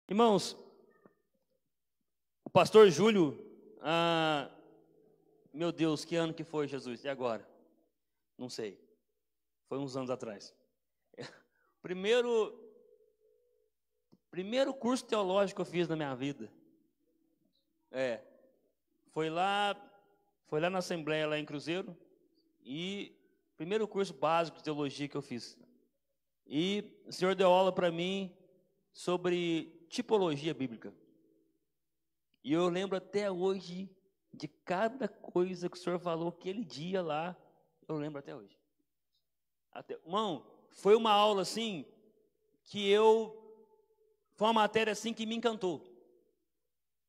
Irmãos, o pastor Júlio, meu Deus, que ano que foi, Jesus? E agora? Não sei. Foi uns anos atrás. Primeiro curso teológico que eu fiz na minha vida. Foi lá na Assembleia, lá em Cruzeiro. E primeiro curso básico de teologia que eu fiz. E o Senhor deu aula para mim sobre tipologia bíblica. E eu lembro até hoje de cada coisa que o Senhor falou aquele dia lá. Eu lembro até hoje. Irmão, foi uma aula assim foi uma matéria assim que me encantou.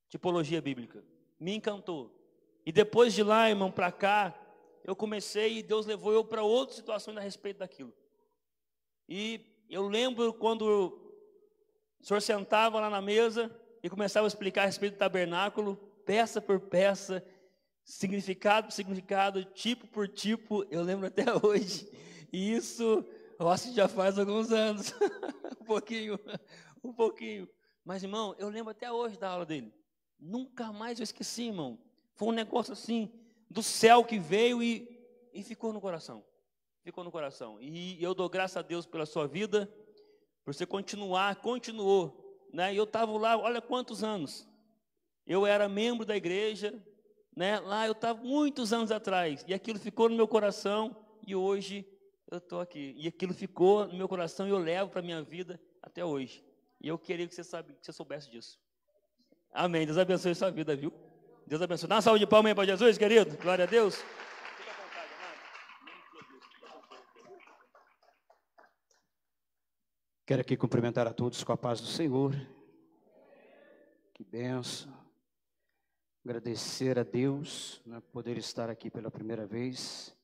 Tipologia bíblica. Me encantou. E depois de lá, irmão, para cá, eu comecei e Deus levou eu para outras situações a respeito daquilo. E eu lembro quando o senhor sentava lá na mesa e começava a explicar a respeito do tabernáculo, peça por peça, significado por significado, tipo por tipo, eu lembro até hoje. E isso, eu acho que já faz alguns anos, um pouquinho. Mas, irmão, eu lembro até hoje da aula dele. Nunca mais eu esqueci, irmão. Foi um negócio assim, do céu que veio e ficou no coração. Ficou no coração. E eu dou graças a Deus pela sua vida, por você continuou. Né? E eu estava lá, olha quantos anos. Eu era membro da igreja, né? Lá eu estava muitos anos atrás. E aquilo ficou no meu coração e hoje eu estou aqui. E aquilo ficou no meu coração e eu levo para a minha vida até hoje. E eu queria que você soubesse disso. Amém. Deus abençoe a sua vida, viu? Deus abençoe. Dá uma salva de palmas aí para Jesus, querido. Glória a Deus. Fica à vontade, amado. Quero aqui cumprimentar a todos com a paz do Senhor. Que bênção. Agradecer a Deus, né, poder estar aqui pela primeira vez,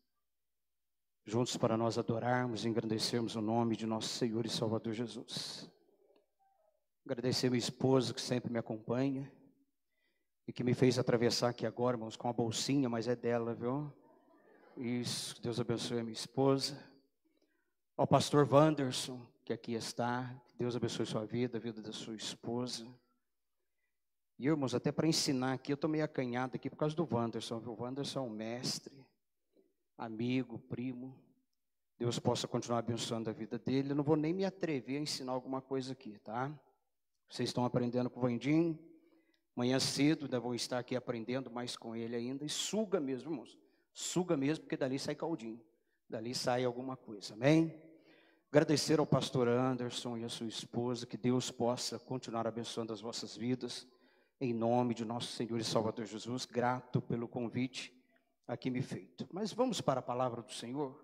juntos para nós adorarmos e engrandecermos o nome de nosso Senhor e Salvador Jesus. Agradecer a minha esposa que sempre me acompanha e que me fez atravessar aqui agora, irmãos, com a bolsinha, mas é dela, viu? Isso, Deus abençoe a minha esposa. Ao pastor Wanderson, que aqui está, Deus abençoe sua vida, a vida da sua esposa. E irmãos, até para ensinar aqui, eu estou meio acanhado aqui por causa do Wanderson, viu? O Wanderson é um mestre, amigo, primo. Deus possa continuar abençoando a vida dele. Eu não vou nem me atrever a ensinar alguma coisa aqui, tá? Vocês estão aprendendo com o Vandim. Amanhã cedo ainda vou estar aqui aprendendo mais com ele ainda. E suga mesmo, irmãos. Suga mesmo, porque dali sai caldinho. Dali sai alguma coisa, amém? Agradecer ao pastor Anderson e a sua esposa. Que Deus possa continuar abençoando as vossas vidas. Em nome de nosso Senhor e Salvador Jesus. Grato pelo convite aqui me feito. Mas vamos para a palavra do Senhor.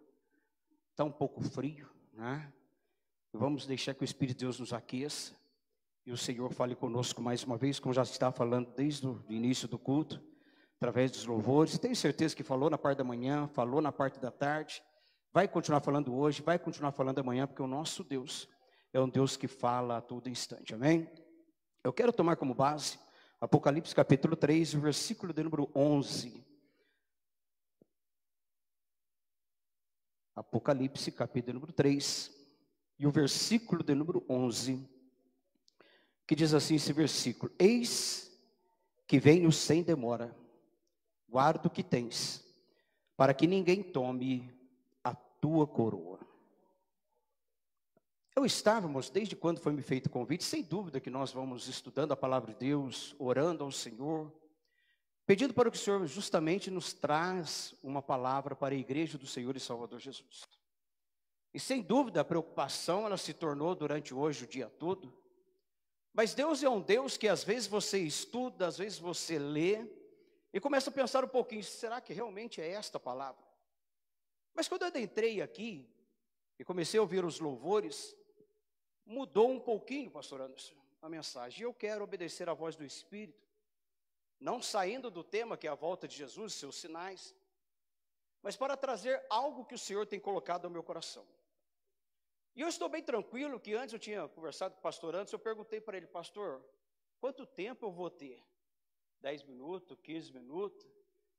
Está um pouco frio, né? Vamos deixar que o Espírito de Deus nos aqueça. E o Senhor fale conosco mais uma vez, como já está falando desde o início do culto, através dos louvores. Tenho certeza que falou na parte da manhã, falou na parte da tarde, vai continuar falando hoje, vai continuar falando amanhã, porque o nosso Deus é um Deus que fala a todo instante, amém? Eu quero tomar como base Apocalipse capítulo 3, o versículo de número 11. Apocalipse capítulo número 3, e o versículo de número 11. Que diz assim esse versículo: eis que venho sem demora, guarda o que tens, para que ninguém tome a tua coroa. Estávamos, desde quando foi me feito o convite, sem dúvida que nós vamos estudando a palavra de Deus, orando ao Senhor, pedindo para que o Senhor justamente nos traz uma palavra para a igreja do Senhor e Salvador Jesus. E sem dúvida a preocupação ela se tornou durante hoje o dia todo. Mas Deus é um Deus que às vezes você estuda, às vezes você lê, e começa a pensar um pouquinho, será que realmente é esta palavra? Mas quando eu adentrei aqui, e comecei a ouvir os louvores, mudou um pouquinho, pastor Anderson, a mensagem. E eu quero obedecer à voz do Espírito, não saindo do tema que é a volta de Jesus, seus sinais, mas para trazer algo que o Senhor tem colocado no meu coração. E eu estou bem tranquilo que antes eu tinha conversado com o pastor Anderson, eu perguntei para ele, pastor, quanto tempo eu vou ter? 10 minutos, 15 minutos?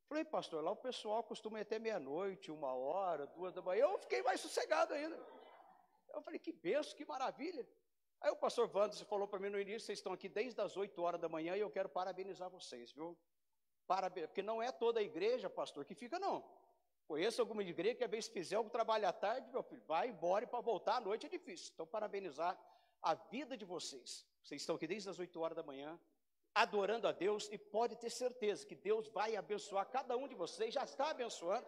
Falei, pastor, lá o pessoal costuma ir até meia-noite, 1h, 2h da manhã. Eu fiquei mais sossegado ainda. Eu falei, que benção, que maravilha. Aí o pastor Wanderson falou para mim no início, vocês estão aqui desde as 8 horas da manhã e eu quero parabenizar vocês, viu? Parabéns, porque não é toda a igreja, pastor, que fica não. Conheço alguma igreja que às vezes fizer o trabalho à tarde, meu filho, vai embora e para voltar à noite é difícil. Então, parabenizar a vida de vocês. Vocês estão aqui desde as 8 horas da manhã, adorando a Deus, e pode ter certeza que Deus vai abençoar cada um de vocês, já está abençoando.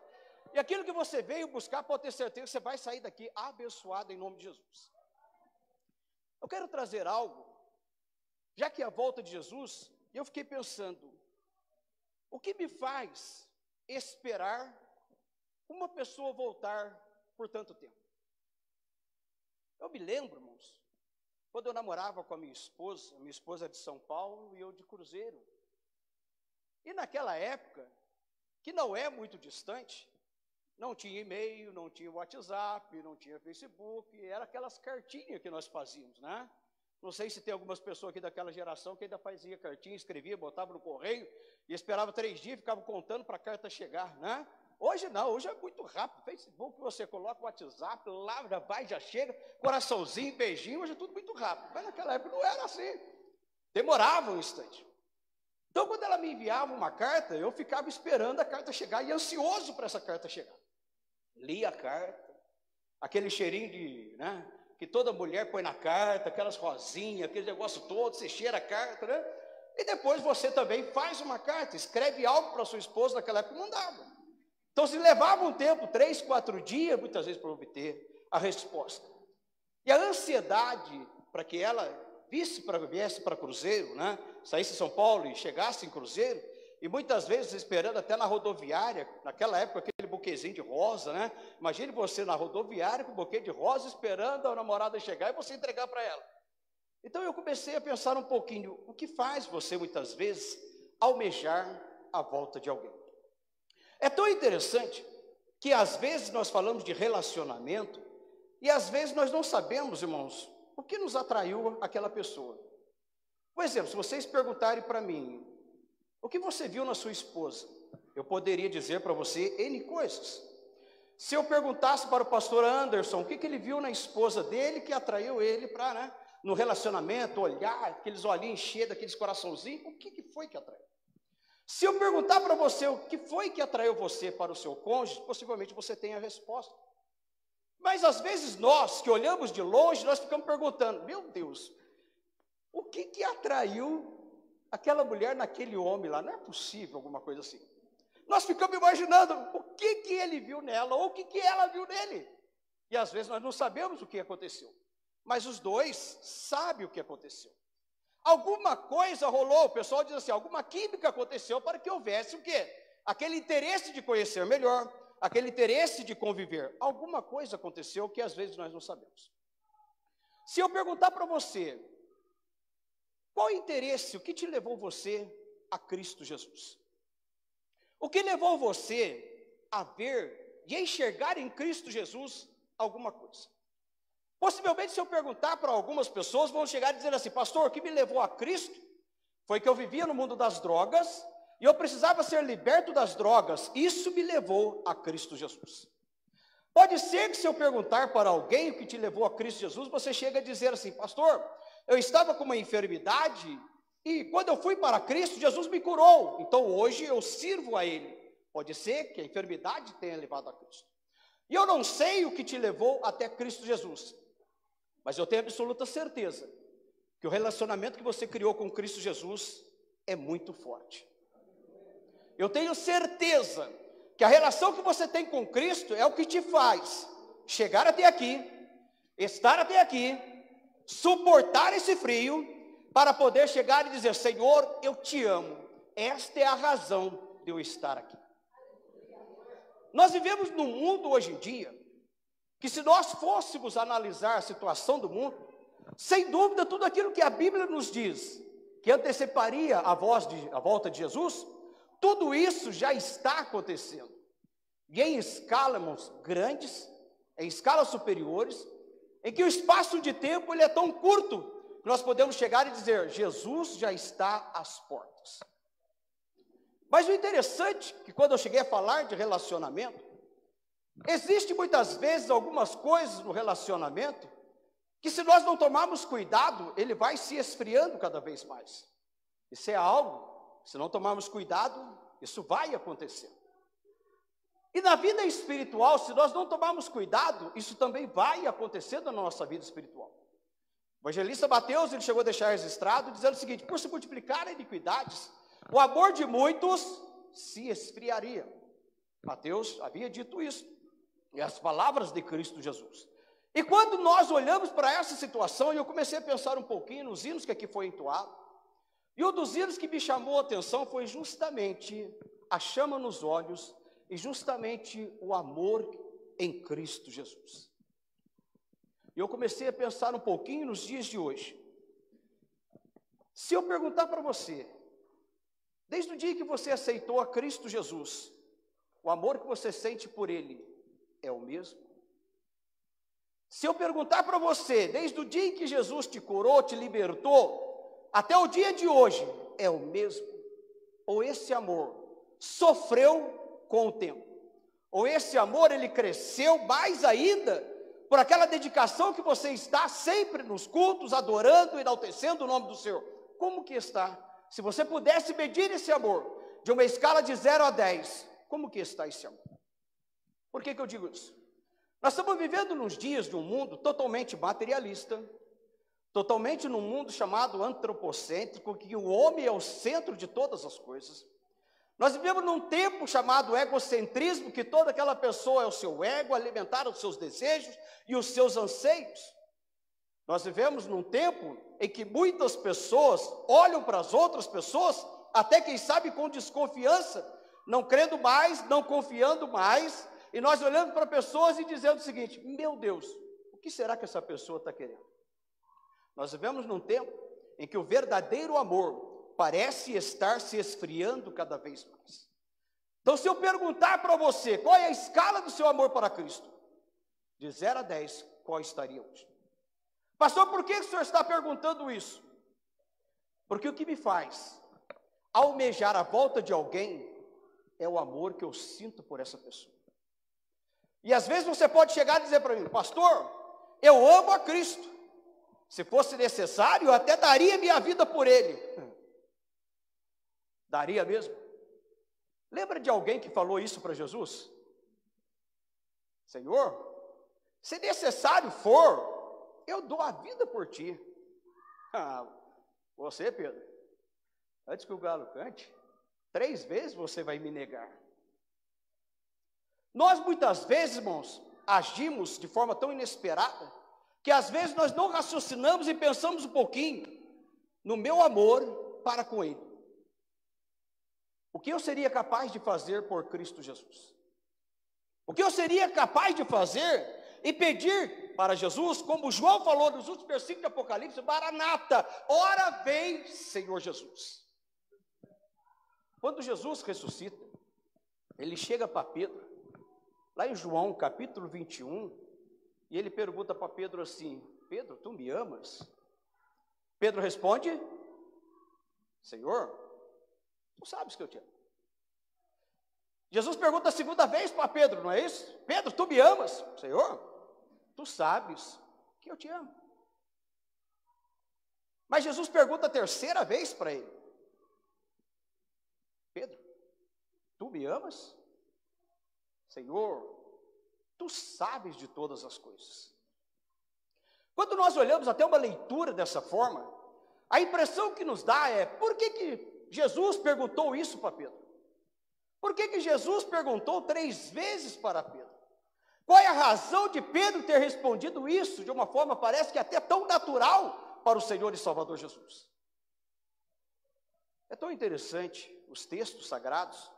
E aquilo que você veio buscar, pode ter certeza que você vai sair daqui abençoado em nome de Jesus. Eu quero trazer algo, já que é a volta de Jesus, eu fiquei pensando, o que me faz esperar uma pessoa voltar por tanto tempo? Eu me lembro, irmãos, quando eu namorava com a minha esposa é de São Paulo e eu de Cruzeiro. E naquela época, que não é muito distante, não tinha e-mail, não tinha WhatsApp, não tinha Facebook, era aquelas cartinhas que nós fazíamos, né? Não sei se tem algumas pessoas aqui daquela geração que ainda fazia cartinha, escrevia, botava no correio e esperava 3 dias, ficava contando para a carta chegar, né? Hoje não, hoje é muito rápido. Facebook, você coloca o WhatsApp, lá já vai, já chega, coraçãozinho, beijinho, hoje é tudo muito rápido. Mas naquela época não era assim, demorava um instante. Então, quando ela me enviava uma carta, eu ficava esperando a carta chegar e ansioso para essa carta chegar. Lia a carta, aquele cheirinho de, né, que toda mulher põe na carta, aquelas rosinhas, aquele negócio todo, você cheira a carta, né? E depois você também faz uma carta, escreve algo para sua esposa, naquela época não dava. Então, se levava um tempo, 3, 4 dias, muitas vezes, para obter a resposta. E a ansiedade para que ela viesse para Cruzeiro, né? Saísse de São Paulo e chegasse em Cruzeiro, e muitas vezes esperando até na rodoviária, naquela época, aquele buquezinho de rosa, né? Imagine você na rodoviária com um buquê de rosa, esperando a namorada chegar e você entregar para ela. Então, eu comecei a pensar um pouquinho, o que faz você, muitas vezes, almejar a volta de alguém? É tão interessante que às vezes nós falamos de relacionamento e às vezes nós não sabemos, irmãos, o que nos atraiu aquela pessoa. Por exemplo, se vocês perguntarem para mim, o que você viu na sua esposa? Eu poderia dizer para você N coisas. Se eu perguntasse para o pastor Anderson, o que ele viu na esposa dele que atraiu ele para, né, no relacionamento, olhar, aqueles olhinhos cheios, daqueles coraçãozinhos, o que foi que atraiu? Se eu perguntar para você o que foi que atraiu você para o seu cônjuge, possivelmente você tenha a resposta. Mas às vezes nós, que olhamos de longe, nós ficamos perguntando, meu Deus, o que atraiu aquela mulher naquele homem lá? Não é possível alguma coisa assim. Nós ficamos imaginando o que ele viu nela, ou o que ela viu nele. E às vezes nós não sabemos o que aconteceu. Mas os dois sabem o que aconteceu. Alguma coisa rolou, o pessoal diz assim, alguma química aconteceu para que houvesse o quê? Aquele interesse de conhecer melhor, aquele interesse de conviver. Alguma coisa aconteceu que às vezes nós não sabemos. Se eu perguntar para você, qual interesse, o que te levou você a Cristo Jesus? O que levou você a ver e enxergar em Cristo Jesus alguma coisa? Possivelmente, se eu perguntar para algumas pessoas, vão chegar e dizer assim, pastor, o que me levou a Cristo foi que eu vivia no mundo das drogas e eu precisava ser liberto das drogas. Isso me levou a Cristo Jesus. Pode ser que se eu perguntar para alguém o que te levou a Cristo Jesus, você chega a dizer assim, pastor, eu estava com uma enfermidade e quando eu fui para Cristo, Jesus me curou. Então hoje eu sirvo a Ele. Pode ser que a enfermidade tenha levado a Cristo. E eu não sei o que te levou até Cristo Jesus. Mas eu tenho absoluta certeza que o relacionamento que você criou com Cristo Jesus é muito forte. Eu tenho certeza que a relação que você tem com Cristo é o que te faz chegar até aqui, estar até aqui, suportar esse frio, para poder chegar e dizer, Senhor, eu te amo. Esta é a razão de eu estar aqui. Nós vivemos num mundo hoje em dia, que se nós fôssemos analisar a situação do mundo, sem dúvida tudo aquilo que a Bíblia nos diz, que anteciparia a volta de Jesus, tudo isso já está acontecendo. E em escalas grandes, em escalas superiores, em que o espaço de tempo ele é tão curto, que nós podemos chegar e dizer, Jesus já está às portas. Mas o interessante é que quando eu cheguei a falar de relacionamento, existe muitas vezes algumas coisas no relacionamento que se nós não tomarmos cuidado, ele vai se esfriando cada vez mais. Isso é algo, se não tomarmos cuidado, isso vai acontecer. E na vida espiritual, se nós não tomarmos cuidado, isso também vai acontecer na nossa vida espiritual. O evangelista Mateus, ele chegou a deixar registrado, dizendo o seguinte: por se multiplicarem iniquidades, o amor de muitos se esfriaria. Mateus havia dito isso, e as palavras de Cristo Jesus. E quando nós olhamos para essa situação, e eu comecei a pensar um pouquinho nos hinos que aqui foi entoado, e um dos hinos que me chamou a atenção foi justamente a chama nos olhos, e justamente o amor em Cristo Jesus. E eu comecei a pensar um pouquinho nos dias de hoje. Se eu perguntar para você, desde o dia que você aceitou a Cristo Jesus, o amor que você sente por Ele é o mesmo? Se eu perguntar para você, desde o dia em que Jesus te curou, te libertou, até o dia de hoje, é o mesmo? Ou esse amor sofreu com o tempo? Ou esse amor, ele cresceu mais ainda por aquela dedicação que você está sempre nos cultos, adorando, enaltecendo o nome do Senhor? Como que está? Se você pudesse medir esse amor de uma escala de 0 a 10, como que está esse amor? Por que eu digo isso? Nós estamos vivendo nos dias de um mundo totalmente materialista, totalmente num mundo chamado antropocêntrico, que o homem é o centro de todas as coisas. Nós vivemos num tempo chamado egocentrismo, que toda aquela pessoa é o seu ego, alimentar os seus desejos e os seus anseios. Nós vivemos num tempo em que muitas pessoas olham para as outras pessoas, até quem sabe com desconfiança, não crendo mais, não confiando mais, e nós olhando para pessoas e dizendo o seguinte: meu Deus, o que será que essa pessoa está querendo? Nós vivemos num tempo em que o verdadeiro amor parece estar se esfriando cada vez mais. Então, se eu perguntar para você, qual é a escala do seu amor para Cristo? De 0 a 10, qual estaria hoje? Pastor, por que o senhor está perguntando isso? Porque o que me faz almejar a volta de alguém é o amor que eu sinto por essa pessoa. E às vezes você pode chegar e dizer para mim: pastor, eu amo a Cristo. Se fosse necessário, eu até daria minha vida por Ele. Daria mesmo? Lembra de alguém que falou isso para Jesus? Senhor, se necessário for, eu dou a vida por ti. Você, Pedro, antes que o galo cante, 3 vezes você vai me negar. Nós muitas vezes, irmãos, agimos de forma tão inesperada, que às vezes nós não raciocinamos e pensamos um pouquinho no meu amor para com Ele. O que eu seria capaz de fazer por Cristo Jesus? O que eu seria capaz de fazer e pedir para Jesus, como João falou nos últimos versículos de Apocalipse: Maranata, ora vem, Senhor Jesus. Quando Jesus ressuscita, ele chega para Pedro, lá em João capítulo 21, e ele pergunta para Pedro assim: Pedro, tu me amas? Pedro responde: Senhor, tu sabes que eu te amo. Jesus pergunta a segunda vez para Pedro, não é isso? Pedro, tu me amas? Senhor, tu sabes que eu te amo. Mas Jesus pergunta a terceira vez para ele: Pedro, tu me amas? Senhor, tu sabes de todas as coisas. Quando nós olhamos até uma leitura dessa forma, a impressão que nos dá é: por que Jesus perguntou isso para Pedro? Por que Jesus perguntou 3 vezes para Pedro? Qual é a razão de Pedro ter respondido isso de uma forma, parece que até tão natural para o Senhor e Salvador Jesus? É tão interessante os textos sagrados,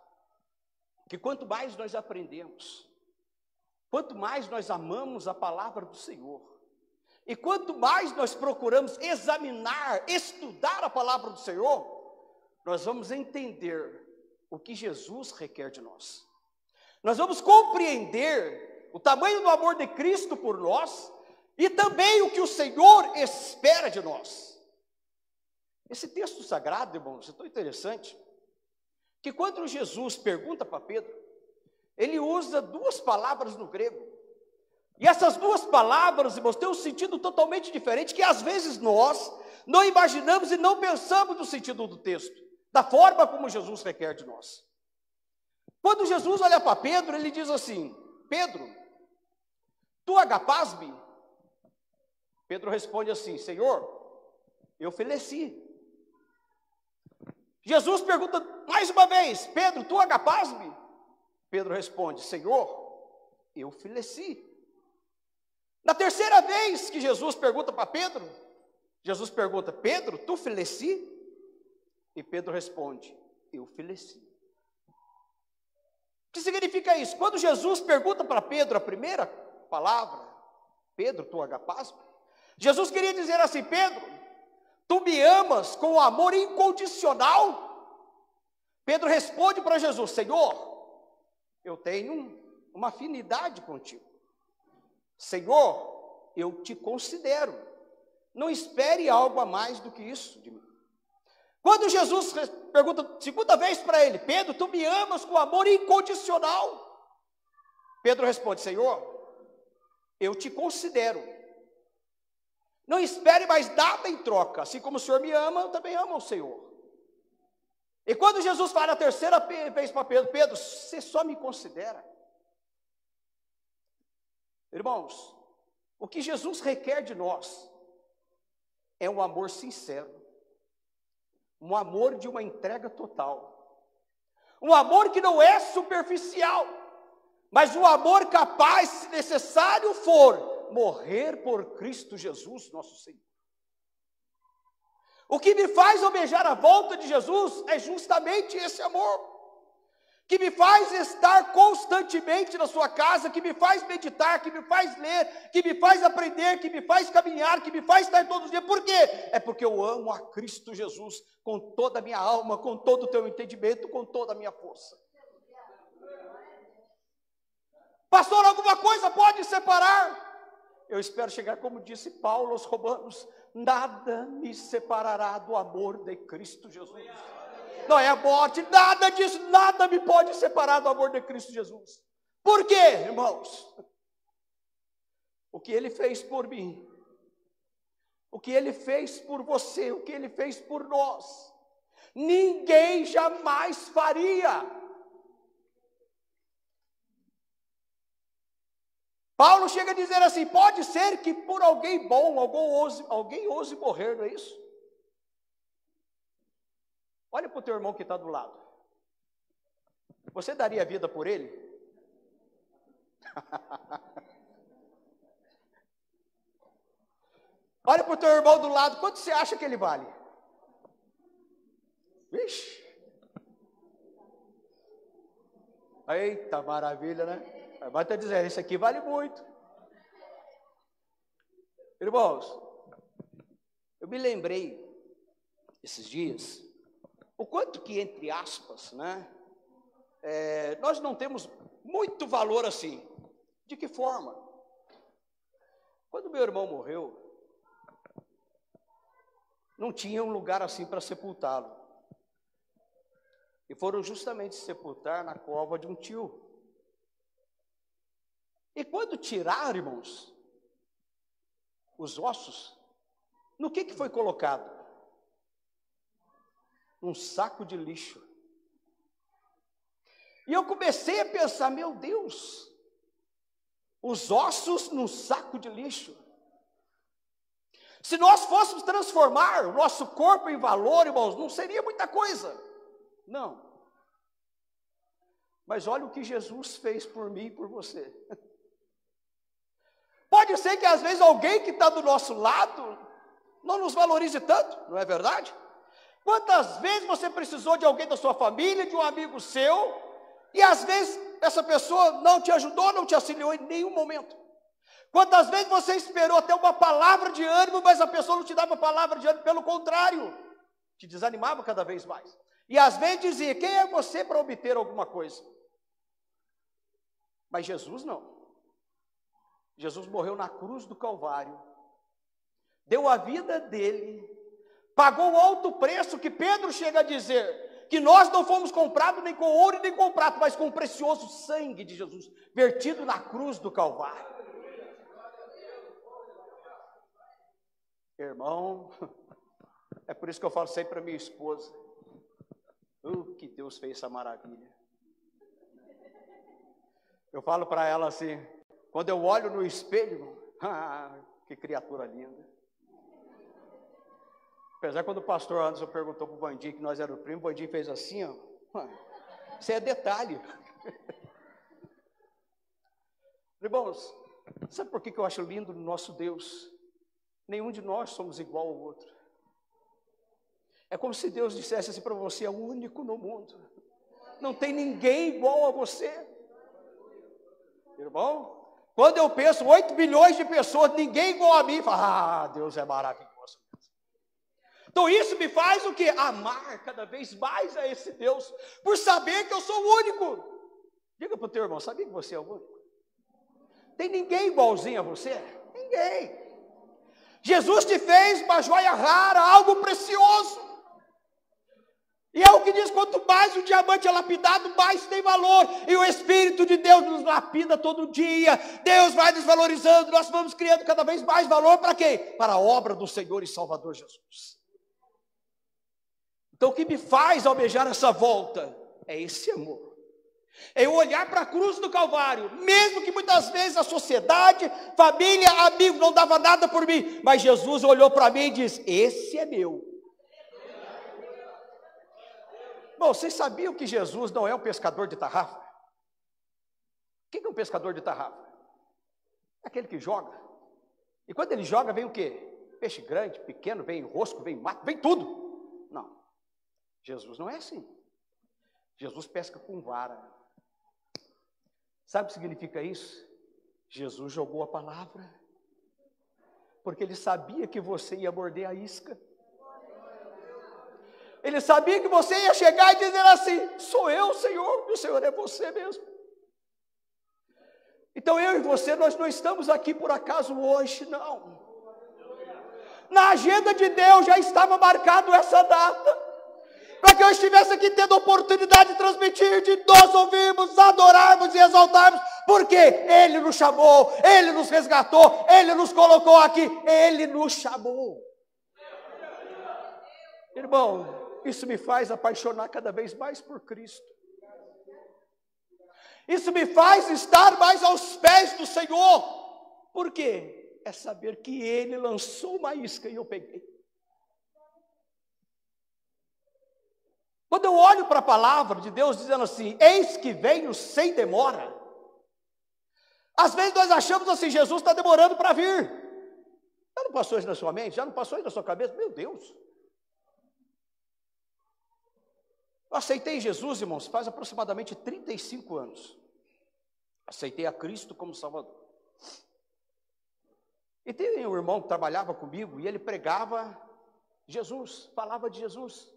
que quanto mais nós aprendemos, quanto mais nós amamos a palavra do Senhor, e quanto mais nós procuramos examinar, estudar a palavra do Senhor, nós vamos entender o que Jesus requer de nós. Nós vamos compreender o tamanho do amor de Cristo por nós, e também o que o Senhor espera de nós. Esse texto sagrado, irmãos, é tão interessante, que quando Jesus pergunta para Pedro, ele usa 2 palavras no grego. E essas duas palavras, irmãos, têm um sentido totalmente diferente, que às vezes nós não imaginamos e não pensamos no sentido do texto, da forma como Jesus requer de nós. Quando Jesus olha para Pedro, ele diz assim: Pedro, tu agapás-me? Pedro responde assim: Senhor, eu feleci. Jesus pergunta mais uma vez: Pedro, tu agapás-me? Pedro responde: Senhor, eu feleci. Na terceira vez que Jesus pergunta para Pedro, Jesus pergunta: Pedro, tu feleci? E Pedro responde: eu feleci. O que significa isso? Quando Jesus pergunta para Pedro a primeira palavra, Pedro, tu agapás-me? Jesus queria dizer assim: Pedro, tu me amas com amor incondicional? Pedro responde para Jesus: Senhor, eu tenho uma afinidade contigo. Senhor, eu te considero. Não espere algo a mais do que isso de mim. Quando Jesus pergunta segunda vez para ele: Pedro, tu me amas com amor incondicional? Pedro responde: Senhor, eu te considero. Não espere mais nada em troca. Assim como o Senhor me ama, eu também amo o Senhor. E quando Jesus fala a terceira vez para Pedro: Pedro, você só me considera. Irmãos, o que Jesus requer de nós é um amor sincero, um amor de uma entrega total, um amor que não é superficial, mas um amor capaz, se necessário for, morrer por Cristo Jesus, nosso Senhor. O que me faz almejar a volta de Jesus é justamente esse amor, que me faz estar constantemente na sua casa, que me faz meditar, que me faz ler, que me faz aprender, que me faz caminhar, que me faz estar todos os dias. Por quê? É porque eu amo a Cristo Jesus com toda a minha alma, com todo o teu entendimento, com toda a minha força. Pastor, alguma coisa pode separar? Eu espero chegar, como disse Paulo aos Romanos: nada me separará do amor de Cristo Jesus. Não é a morte, nada disso, nada me pode separar do amor de Cristo Jesus. Por quê, irmãos? O que Ele fez por mim, o que Ele fez por você, o que Ele fez por nós, ninguém jamais faria. Paulo chega a dizer assim: pode ser que por alguém bom, alguém ouse morrer, não é isso? Olha para o teu irmão que está do lado. Você daria a vida por ele? Olha para o teu irmão do lado. Quanto você acha que ele vale? Vixe. Eita maravilha, né? Vai estar dizendo: isso aqui vale muito. Irmãos, eu me lembrei esses dias o quanto que, entre aspas, né, nós não temos muito valor assim. De que forma? Quando meu irmão morreu, não tinha um lugar assim para sepultá-lo. E foram justamente sepultar na cova de um tio. E quando tiraram, irmãos, os ossos, no que foi colocado? Um saco de lixo. E eu comecei a pensar: meu Deus, os ossos num saco de lixo. Se nós fôssemos transformar o nosso corpo em valor, irmãos, não seria muita coisa. Não. Mas olha o que Jesus fez por mim e por você. Pode ser que às vezes alguém que está do nosso lado não nos valorize tanto, não é verdade? Quantas vezes você precisou de alguém da sua família, de um amigo seu, e às vezes essa pessoa não te ajudou, não te auxiliou em nenhum momento. Quantas vezes você esperou até uma palavra de ânimo, mas a pessoa não te dava palavra de ânimo, pelo contrário, te desanimava cada vez mais. E às vezes dizia: quem é você para obter alguma coisa? Mas Jesus não. Jesus morreu na cruz do Calvário, deu a vida dele, pagou o alto preço, que Pedro chega a dizer que nós não fomos comprados nem com ouro nem com prata, mas com o precioso sangue de Jesus, vertido na cruz do Calvário. Irmão, é por isso que eu falo sempre para minha esposa, que Deus fez essa maravilha. Eu falo para ela assim, quando eu olho no espelho, que criatura linda. Apesar quando o pastor Anderson perguntou para o Vandinho que nós éramos primos, o Vandinho fez assim, ó. Isso é detalhe. Irmãos, sabe por que eu acho lindo no nosso Deus? Nenhum de nós somos igual ao outro. É como se Deus dissesse assim para você, é o único no mundo. Não tem ninguém igual a você. Irmão, quando eu penso 8 bilhões de pessoas, ninguém igual a mim, fala, Deus é maravilhoso. Então isso me faz o quê? Amar cada vez mais a esse Deus, por saber que eu sou o único. Diga para o teu irmão, sabia que você é o único? Tem ninguém igualzinho a você? Ninguém. Jesus te fez uma joia rara, algo precioso. E é o que diz, quanto mais o diamante é lapidado, mais tem valor. E o Espírito de Deus nos lapida todo dia. Deus vai nos valorizando, nós vamos criando cada vez mais valor para quê? Para a obra do Senhor e Salvador Jesus. Então o que me faz almejar essa volta é esse amor. É eu olhar para a cruz do Calvário, mesmo que muitas vezes a sociedade, família, amigo não dava nada por mim, mas Jesus olhou para mim e disse, esse é meu. Bom, vocês sabiam que Jesus não é um pescador de tarrafa? O que é um pescador de tarrafa? É aquele que joga. E quando ele joga, vem o quê? Peixe grande, pequeno, vem rosco, vem mato, vem tudo. Não, Jesus não é assim. Jesus pesca com vara. Sabe o que significa isso? Jesus jogou a palavra, porque ele sabia que você ia morder a isca. Ele sabia que você ia chegar e dizer assim, sou eu, Senhor, e o Senhor é você mesmo. Então eu e você, nós não estamos aqui por acaso hoje, não. Na agenda de Deus já estava marcado essa data, para que eu estivesse aqui tendo a oportunidade de transmitir, de nós ouvirmos, adorarmos e exaltarmos, porque Ele nos chamou, Ele nos resgatou, Ele nos colocou aqui, Ele nos chamou. Irmão, isso me faz apaixonar cada vez mais por Cristo. Isso me faz estar mais aos pés do Senhor. Por quê? É saber que Ele lançou uma isca e eu peguei. Quando eu olho para a palavra de Deus dizendo assim, eis que venho sem demora. Às vezes nós achamos assim, Jesus está demorando para vir. Já não passou isso na sua mente? Já não passou isso na sua cabeça? Meu Deus! Eu aceitei Jesus, irmãos, faz aproximadamente 35 anos. Aceitei a Cristo como Salvador. E tem um irmão que trabalhava comigo e ele pregava Jesus, falava de Jesus.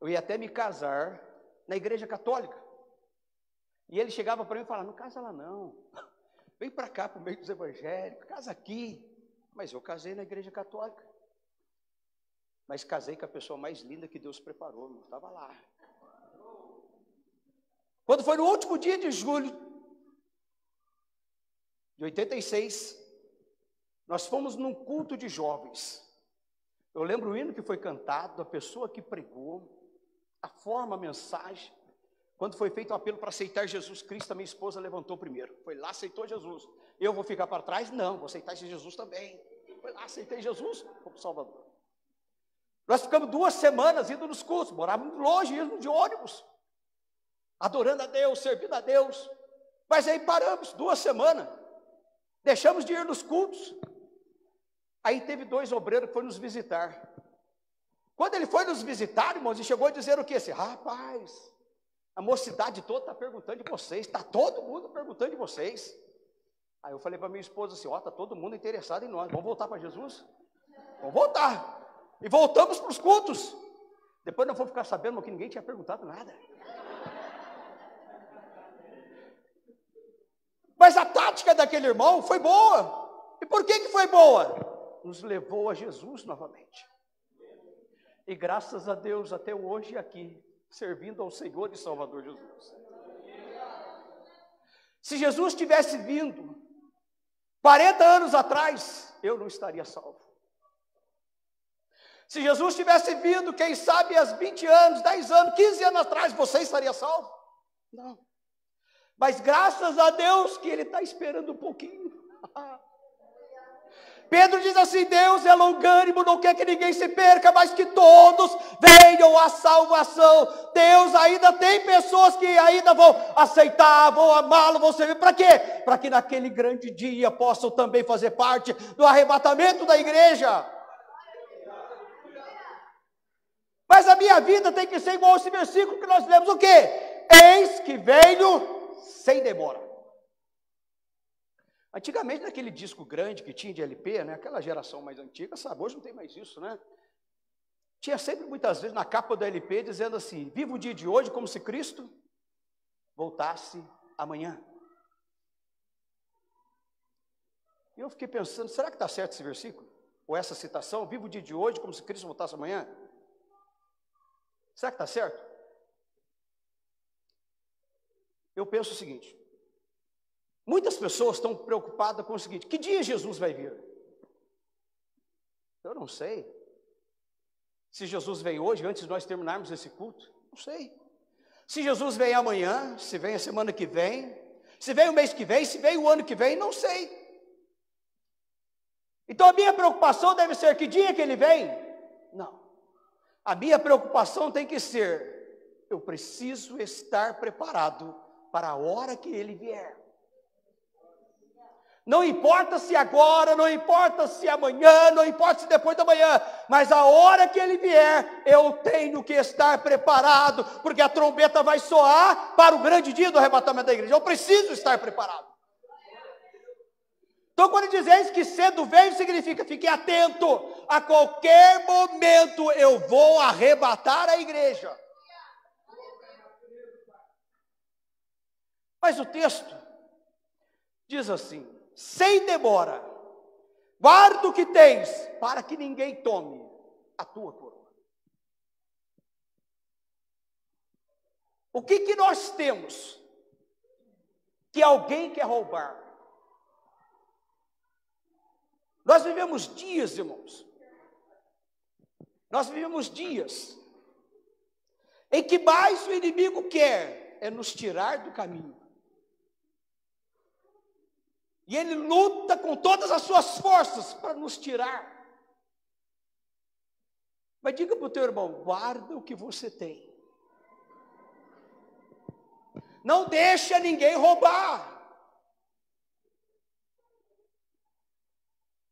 Eu ia até me casar na igreja católica. E ele chegava para mim e falava, não casa lá não. Vem para cá, para o meio dos evangélicos, casa aqui. Mas eu casei na igreja católica. Mas casei com a pessoa mais linda que Deus preparou, não estava lá. Quando foi no último dia de julho de 86, nós fomos num culto de jovens. Eu lembro o hino que foi cantado, a pessoa que pregou, a forma, a mensagem. Quando foi feito o apelo para aceitar Jesus Cristo, a minha esposa levantou primeiro. Foi lá, aceitou Jesus. Eu vou ficar para trás? Não, vou aceitar Jesus também. Foi lá, aceitei Jesus, vou para o Salvador. Nós ficamos 2 semanas indo nos cultos, morávamos longe, íamos de ônibus, adorando a Deus, servindo a Deus. Mas aí paramos 2 semanas, deixamos de ir nos cultos. Aí teve 2 obreiros que foram nos visitar. Quando ele foi nos visitar, irmãos, ele chegou a dizer o quê? Assim, rapaz, a mocidade toda está perguntando de vocês, está todo mundo perguntando de vocês. Aí eu falei para minha esposa assim, está todo mundo interessado em nós, vamos voltar para Jesus? Vamos voltar. E voltamos para os cultos. Depois não vou ficar sabendo que ninguém tinha perguntado nada. Mas a tática daquele irmão foi boa. E por que foi boa? Nos levou a Jesus novamente. E graças a Deus, até hoje aqui, servindo ao Senhor e Salvador Jesus. Se Jesus tivesse vindo 40 anos atrás, eu não estaria salvo. Se Jesus tivesse vindo, quem sabe, há 20 anos, 10 anos, 15 anos atrás, você estaria salvo? Não. Mas graças a Deus que Ele está esperando um pouquinho. Pedro diz assim: Deus é longânimo, não quer que ninguém se perca, mas que todos venham à salvação. Deus ainda tem pessoas que ainda vão aceitar, vão amá-lo, vão servir. Para quê? Para que naquele grande dia possam também fazer parte do arrebatamento da igreja. Mas a minha vida tem que ser igual esse versículo que nós lemos. O quê? Eis que venho sem demora. Antigamente, naquele disco grande que tinha de LP, né, aquela geração mais antiga, sabe, hoje não tem mais isso, né? Tinha sempre, muitas vezes, na capa do LP, dizendo assim: viva o dia de hoje como se Cristo voltasse amanhã. E eu fiquei pensando, será que está certo esse versículo? Ou essa citação, viva o dia de hoje como se Cristo voltasse amanhã? Será que está certo? Eu penso o seguinte: muitas pessoas estão preocupadas com o seguinte: que dia Jesus vai vir? Eu não sei. Se Jesus vem hoje, antes de nós terminarmos esse culto, não sei. Se Jesus vem amanhã, se vem a semana que vem, se vem o mês que vem, se vem o ano que vem, não sei. Então a minha preocupação deve ser que dia que Ele vem? Não. A minha preocupação tem que ser: eu preciso estar preparado para a hora que Ele vier. Não importa se agora, não importa se amanhã, não importa se depois da manhã, mas a hora que Ele vier, eu tenho que estar preparado, porque a trombeta vai soar para o grande dia do arrebatamento da igreja. Eu preciso estar preparado. Então, quando diz que cedo veio, significa: fique atento, a qualquer momento eu vou arrebatar a igreja. Mas o texto diz assim: sem demora, guarda o que tens, para que ninguém tome a tua coroa. O que nós temos que alguém quer roubar? Nós vivemos dias, irmãos, nós vivemos dias em que mais o inimigo quer é nos tirar do caminho. E ele luta com todas as suas forças para nos tirar. Mas diga para o teu irmão: guarda o que você tem. Não deixa ninguém roubar.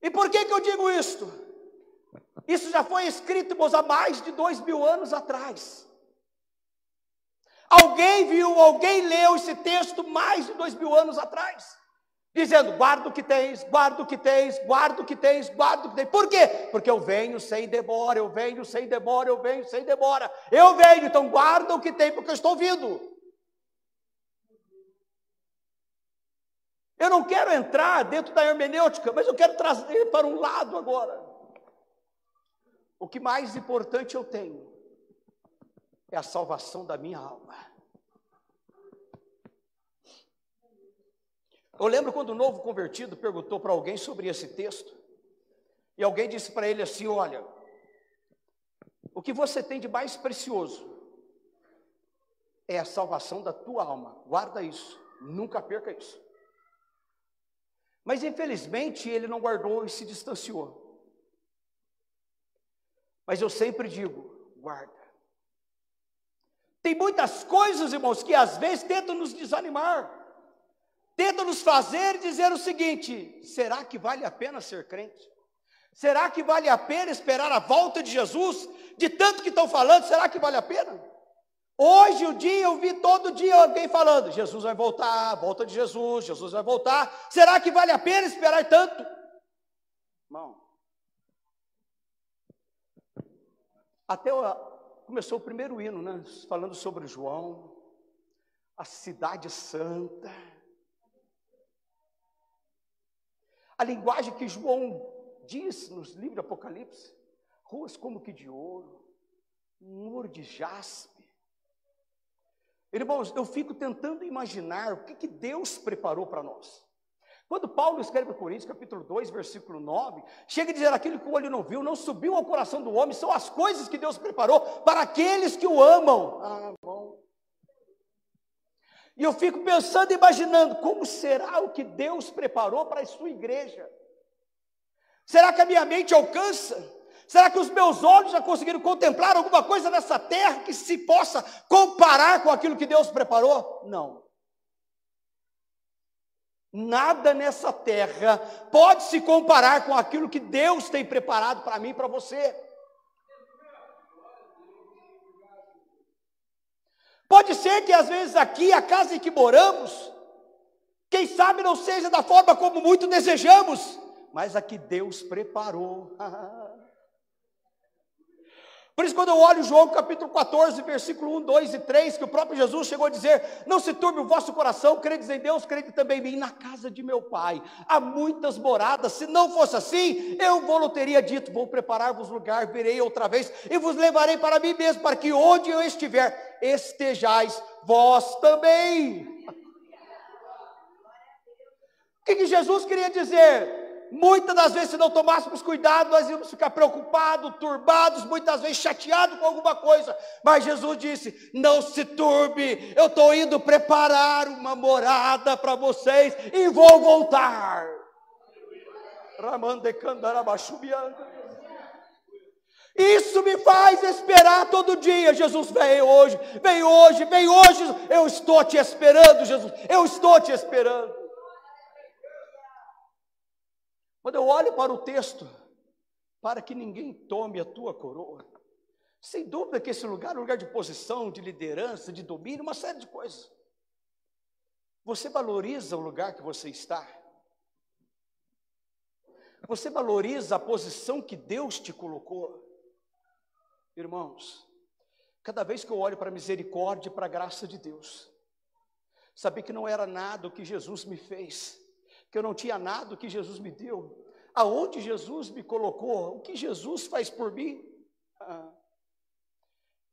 E por que eu digo isto? Isso já foi escrito, irmãos, há mais de 2000 anos atrás. Alguém viu, alguém leu esse texto mais de 2000 anos atrás, dizendo: guarda o que tens, guarda o que tens, guarda o que tens, guarda o que tens. Por quê? Porque eu venho sem demora, eu venho sem demora, eu venho sem demora. Eu venho, então guarda o que tem, porque eu estou vindo. Eu não quero entrar dentro da hermenêutica, mas eu quero trazer para um lado agora. O que mais importante eu tenho é a salvação da minha alma. Eu lembro quando o novo convertido perguntou para alguém sobre esse texto, e alguém disse para ele assim: olha, o que você tem de mais precioso é a salvação da tua alma, guarda isso, nunca perca isso. Mas infelizmente ele não guardou e se distanciou. Mas eu sempre digo: guarda. Tem muitas coisas, irmãos, que às vezes tentam nos desanimar, tentam nos fazer dizer o seguinte: será que vale a pena ser crente? Será que vale a pena esperar a volta de Jesus? De tanto que estão falando, será que vale a pena? Hoje o dia eu vi todo dia alguém falando: Jesus vai voltar, volta de Jesus, Jesus vai voltar. Será que vale a pena esperar tanto? Irmão, até começou o primeiro hino, né? Falando sobre João, a cidade santa. A linguagem que João diz nos livros do Apocalipse: ruas como que de ouro, muro de jaspe. Irmãos, eu fico tentando imaginar o que Deus preparou para nós. Quando Paulo escreve para Coríntios, capítulo 2, versículo 9, chega a dizer: aquilo que o olho não viu, não subiu ao coração do homem, são as coisas que Deus preparou para aqueles que o amam. Ah, bom. E eu fico pensando, imaginando, como será o que Deus preparou para a sua igreja? Será que a minha mente alcança? Será que os meus olhos já conseguiram contemplar alguma coisa nessa terra que se possa comparar com aquilo que Deus preparou? Não. Nada nessa terra pode se comparar com aquilo que Deus tem preparado para mim e para você. Pode ser que às vezes aqui, a casa em que moramos, quem sabe não seja da forma como muito desejamos, mas a que Deus preparou. Por isso, quando eu olho João capítulo 14, versículo 1, 2 e 3, que o próprio Jesus chegou a dizer: não se turbe o vosso coração, credes em Deus, crede também em mim. Na casa de meu pai há muitas moradas, se não fosse assim, eu vou teria dito: vou preparar-vos lugar, virei outra vez e vos levarei para mim mesmo, para que onde eu estiver, estejais vós também. O que Jesus queria dizer? Muitas das vezes, se não tomássemos cuidado, nós íamos ficar preocupados, turbados, muitas vezes chateados com alguma coisa. Mas Jesus disse: não se turbe, eu estou indo preparar uma morada para vocês e vou voltar. Isso me faz esperar todo dia. Jesus, vem hoje, vem hoje, vem hoje. Eu estou te esperando, Jesus, eu estou te esperando. Quando eu olho para o texto, para que ninguém tome a tua coroa, sem dúvida que esse lugar é um lugar de posição, de liderança, de domínio, uma série de coisas. Você valoriza o lugar que você está? Você valoriza a posição que Deus te colocou? Irmãos, cada vez que eu olho para a misericórdia e para a graça de Deus, saber que não era nada o que Jesus me fez, que eu não tinha nada o que Jesus me deu, aonde Jesus me colocou, o que Jesus faz por mim,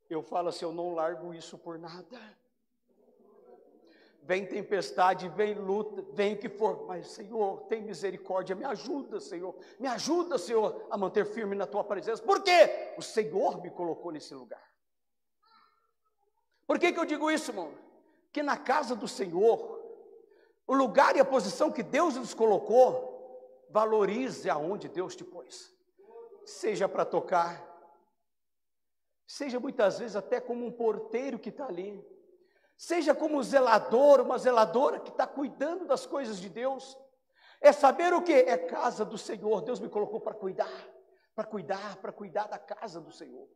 eu falo assim: eu não largo isso por nada. Vem tempestade, vem luta, vem o que for, mas Senhor, tem misericórdia, me ajuda, Senhor, a manter firme na tua presença. Por quê? O Senhor me colocou nesse lugar. Por que eu digo isso, irmão? Que na casa do Senhor, o lugar e a posição que Deus nos colocou, valorize aonde Deus te pôs. Seja para tocar, seja muitas vezes até como um porteiro que está ali, seja como um zelador, uma zeladora que está cuidando das coisas de Deus. É saber o que? É casa do Senhor. Deus me colocou para cuidar da casa do Senhor.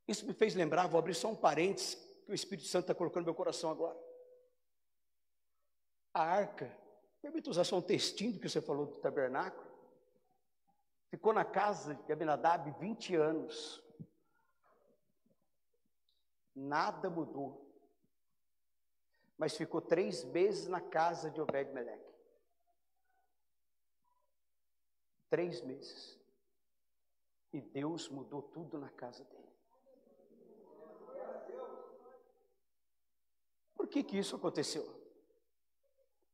Isso me fez lembrar, vou abrir só um parênteses, que o Espírito Santo está colocando no meu coração agora. A arca, permita usar só um textinho do que você falou do tabernáculo, ficou na casa de Abinadab 20 anos, nada mudou, mas ficou 3 meses na casa de Obed-Meleque, 3 meses, e Deus mudou tudo na casa dele. Por que isso aconteceu?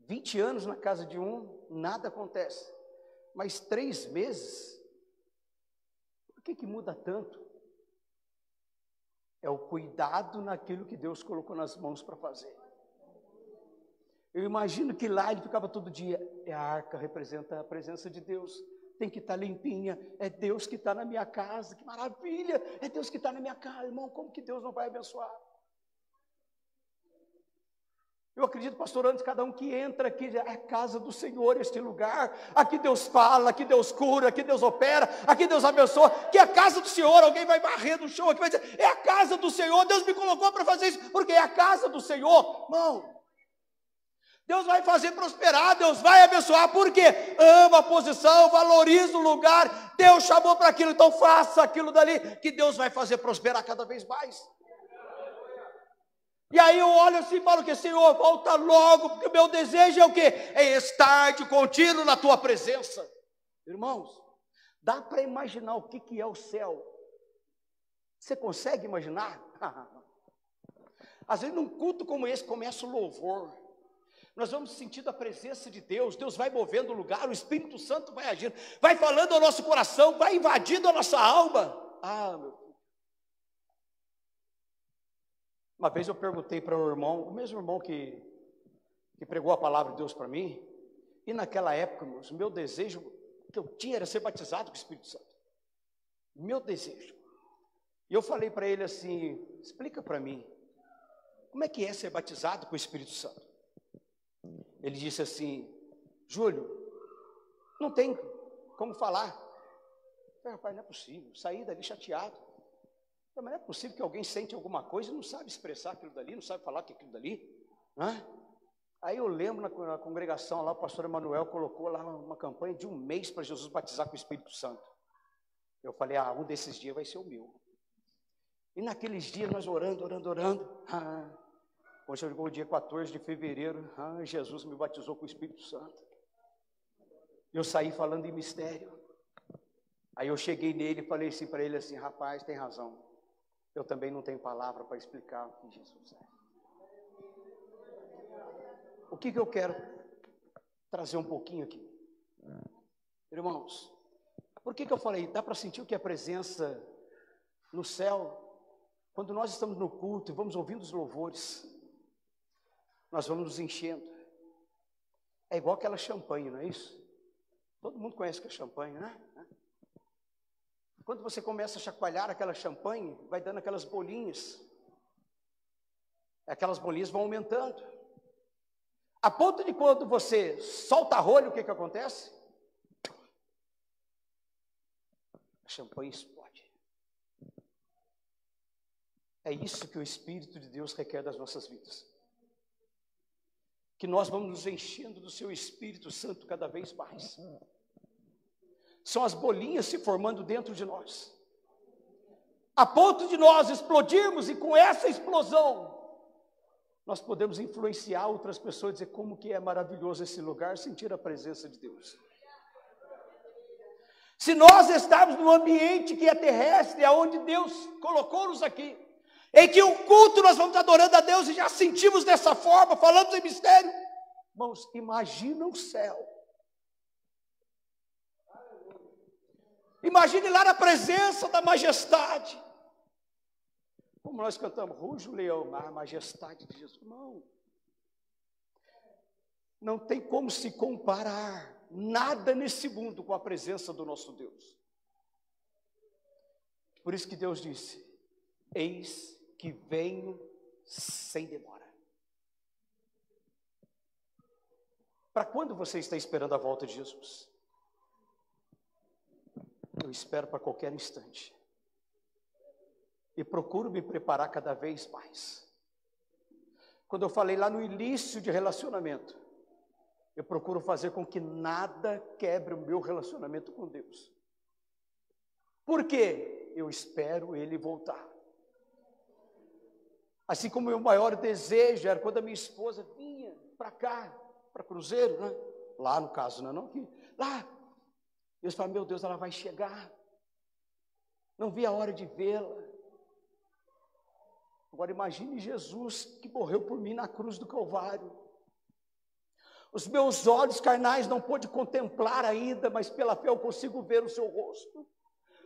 20 anos na casa de um, nada acontece. Mas 3 meses, por que muda tanto? É o cuidado naquilo que Deus colocou nas mãos para fazer. Eu imagino que lá ele ficava todo dia. A arca representa a presença de Deus. Tem que estar limpinha. É Deus que está na minha casa. Que maravilha! É Deus que está na minha casa. Irmão, como que Deus não vai abençoar? Eu acredito, pastor, antes cada um que entra aqui, é a casa do Senhor, este lugar. Aqui Deus fala, aqui Deus cura, aqui Deus opera, aqui Deus abençoa. Que é a casa do Senhor. Alguém vai varrer no chão aqui, vai dizer: é a casa do Senhor. Deus me colocou para fazer isso, porque é a casa do Senhor. Irmão, Deus vai fazer prosperar, Deus vai abençoar, porque ama a posição, valoriza o lugar. Deus chamou para aquilo, então faça aquilo dali, que Deus vai fazer prosperar cada vez mais. E aí eu olho assim e falo que: Senhor, volta logo, porque o meu desejo é o quê? É estar de contínuo na tua presença. Irmãos, dá para imaginar o que é o céu? Você consegue imaginar? Às vezes num culto como esse começa o louvor, nós vamos sentindo a presença de Deus. Deus vai movendo o lugar, o Espírito Santo vai agindo, vai falando ao nosso coração, vai invadindo a nossa alma. Ah, meu filho. Uma vez eu perguntei para o irmão, o mesmo irmão que pregou a palavra de Deus para mim, e naquela época, o meu desejo que eu tinha era ser batizado com o Espírito Santo. Meu desejo. E eu falei para ele assim: explica para mim, como é que é ser batizado com o Espírito Santo? Ele disse assim: Júlio, não tem como falar. Eu falei: rapaz, não é possível. Saí dali chateado. Mas não é possível que alguém sente alguma coisa e não sabe expressar aquilo dali, não sabe falar aquilo dali. Aí eu lembro na congregação lá, o pastor Emanuel colocou lá uma campanha de 1 mês para Jesus batizar com o Espírito Santo. Eu falei: um desses dias vai ser o meu. E naqueles dias nós orando. Hoje chegou o dia 14 de fevereiro, Jesus me batizou com o Espírito Santo. Eu saí falando em mistério. Aí eu cheguei nele e falei assim para ele assim: rapaz, tem razão. Eu também não tenho palavra para explicar o que Jesus é. O que eu quero trazer um pouquinho aqui? Irmãos, por que eu falei? Dá para sentir o que é a presença no céu? Quando nós estamos no culto e vamos ouvindo os louvores, nós vamos nos enchendo. É igual aquela champanhe, não é isso? Todo mundo conhece que é champanhe, né? Quando você começa a chacoalhar aquela champanhe, vai dando aquelas bolinhas. Aquelas bolinhas vão aumentando. A ponto de quando você solta a rolha, o que acontece? A champanhe explode. É isso que o Espírito de Deus requer das nossas vidas. Que nós vamos nos enchendo do seu Espírito Santo cada vez mais. São as bolinhas se formando dentro de nós. A ponto de nós explodirmos, e com essa explosão, nós podemos influenciar outras pessoas, dizer como que é maravilhoso esse lugar, sentir a presença de Deus. Se nós estarmos num ambiente que é terrestre, aonde Deus colocou-nos aqui, em que um culto nós vamos adorando a Deus e já sentimos dessa forma, falamos em mistério, irmãos, imagina o céu. Imagine lá na presença da majestade. Como nós cantamos, ruge o leão, a majestade de Jesus. Não tem como se comparar nada nesse mundo com a presença do nosso Deus. Por isso que Deus disse: eis que venho sem demora. Para quando você está esperando a volta de Jesus? Eu espero para qualquer instante. E procuro me preparar cada vez mais. Quando eu falei lá no início de relacionamento, eu procuro fazer com que nada quebre o meu relacionamento com Deus. Por quê? Eu espero Ele voltar. Assim como o meu maior desejo era quando a minha esposa vinha para cá, para Cruzeiro, né? Lá no caso, não aqui. Lá. Eu falo: meu Deus, ela vai chegar. Não vi a hora de vê-la. Agora imagine Jesus que morreu por mim na cruz do Calvário. Os meus olhos carnais não pôde contemplar ainda, mas pela fé eu consigo ver o seu rosto,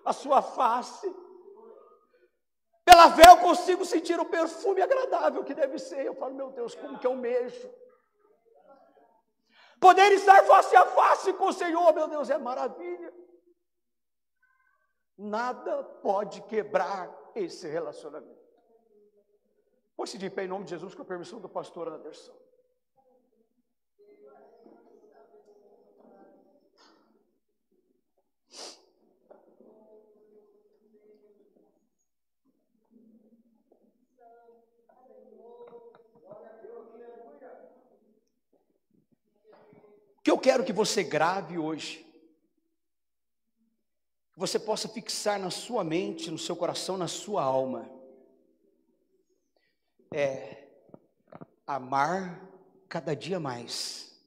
a sua face. Pela fé eu consigo sentir o perfume agradável que deve ser. Eu falo: meu Deus, como que eu almejo poder estar face a face com o Senhor. Meu Deus, é maravilha. Nada pode quebrar esse relacionamento. Pode-se de pé em nome de Jesus, com a permissão do pastor Anderson. O que eu quero que você grave hoje, que você possa fixar na sua mente, no seu coração, na sua alma, é amar cada dia mais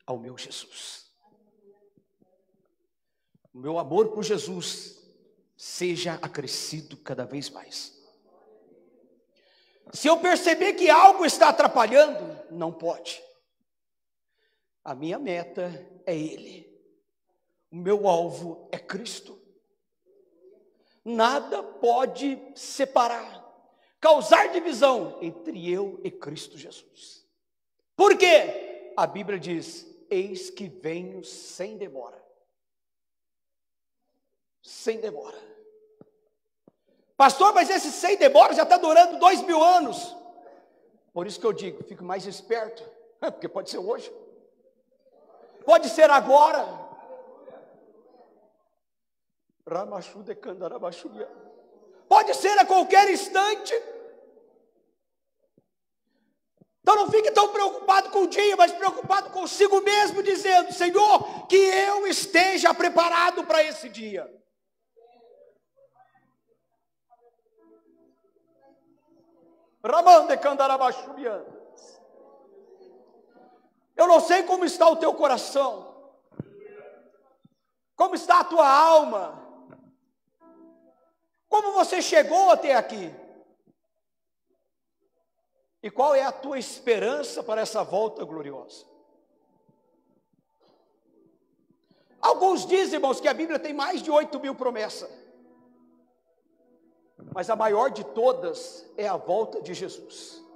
ao meu Jesus. O meu amor por Jesus seja acrescido cada vez mais. Se eu perceber que algo está atrapalhando, não pode. A minha meta é Ele. O meu alvo é Cristo. Nada pode separar, causar divisão entre eu e Cristo Jesus. Por quê? A Bíblia diz: eis que venho sem demora. Sem demora. Pastor, mas esse sem demora já está durando 2000 anos. Por isso que eu digo, fique mais esperto. Porque pode ser hoje. Pode ser agora. Pode ser a qualquer instante. Então não fique tão preocupado com o dia, mas preocupado consigo mesmo, dizendo: Senhor, que eu esteja preparado para esse dia. Eu não sei como está o teu coração, como está a tua alma, como você chegou até aqui, e qual é a tua esperança para essa volta gloriosa. Alguns dizem, irmãos, que a Bíblia tem mais de 8.000 promessas, mas a maior de todas é a volta de Jesus.